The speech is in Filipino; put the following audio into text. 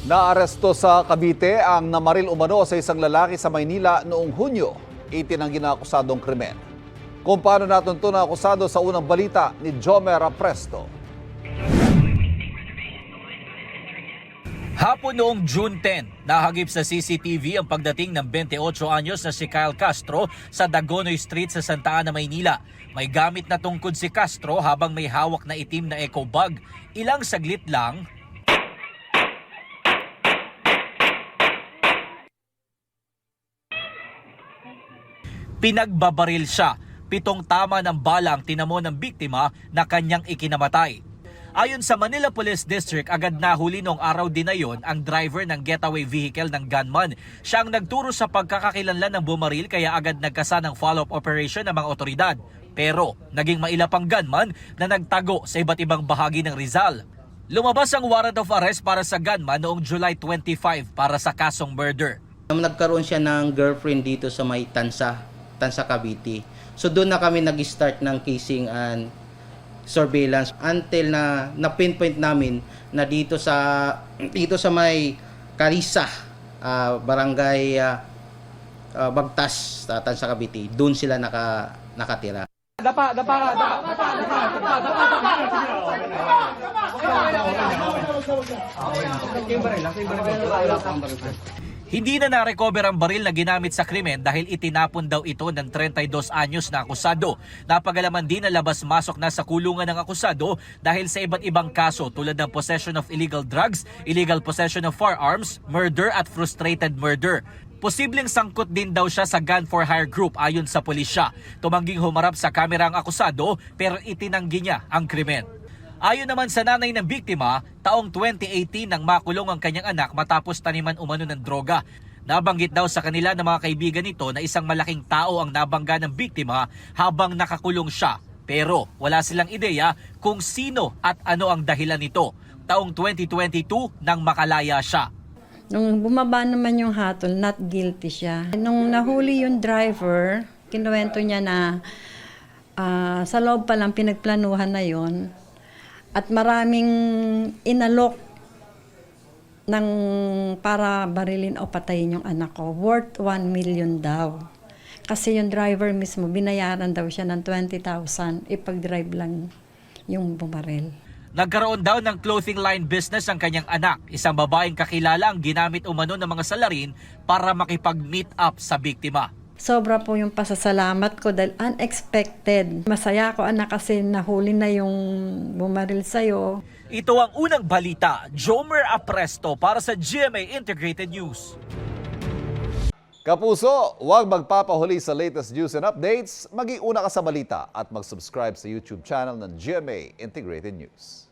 Naaresto sa Cavite ang namaril umano sa isang lalaki sa Maynila noong Hunyo. Itinanggi na akusadong krimen. Kung paano natunto na akusado sa unang balita ni Jomer Apresto. Hapon noong June 10, nahagip sa CCTV ang pagdating ng 28 anyos na si Kyle Castro sa Dagonoy Street sa Santa Ana, Maynila. May gamit na tungkod si Castro habang may hawak na itim na eco bag. Ilang saglit lang, pinagbabaril siya. 7 tama ng bala ang tinamo ng biktima na kanyang ikinamatay. Ayon sa Manila Police District, agad nahuli noong araw din na yon ang driver ng getaway vehicle ng gunman. Siya ang nagturo sa pagkakakilanlan ng bumaril kaya agad nagkasa ng follow-up operation ng mga otoridad. Pero naging mailap ang gunman na nagtago sa iba't ibang bahagi ng Rizal. Lumabas ang warrant of arrest para sa gunman noong July 25 para sa kasong murder. Nagkaroon siya ng girlfriend dito sa may Tansa Cavite. So doon na kami nag-start ng casing and surveillance until na pinpoint namin na dito sa may Carissa, barangay Bagtas, Tansa Cavite. Doon sila nakatira. Hindi na na-recover ang baril na ginamit sa krimen dahil itinapon daw ito ng 32 anyos na akusado. Napagalaman din na labas-masok na sa kulungan ng akusado dahil sa iba't ibang kaso tulad ng possession of illegal drugs, illegal possession of firearms, murder at frustrated murder. Posibleng sangkot din daw siya sa gun for hire group ayon sa pulisya. Tumangging humarap sa kamera ang akusado pero itinanggi niya ang krimen. Ayon naman sa nanay ng biktima, taong 2018 nang makulong ang kanyang anak matapos taniman umano ng droga. Nabanggit daw sa kanila ng mga kaibigan nito na isang malaking tao ang nabangga ng biktima habang nakakulong siya. Pero wala silang ideya kung sino at ano ang dahilan nito. Taong 2022 nang makalaya siya. Nung bumaba naman yung hatol, not guilty siya. Nung nahuli yung driver, kinuwento niya na sa loob pa lang pinagplanuhan na yon. At maraming inalok ng para barilin o patayin yung anak ko. Worth 1 million daw. Kasi yung driver mismo, binayaran daw siya ng 20,000. Ipag-drive lang yung bumaril. Nagkaroon daw ng clothing line business ang kanyang anak. Isang babaeng kakilala ang ginamit umano ng mga salarin para makipag-meet up sa biktima. Sobra po yung pasasalamat ko dahil unexpected. Masaya ako anak kasi nahuli na yung bumaril sa'yo. Ito ang unang balita, Jomer Apresto para sa GMA Integrated News. Kapuso, huwag magpapahuli sa latest news and updates. Maging una ka sa balita at mag-subscribe sa YouTube channel ng GMA Integrated News.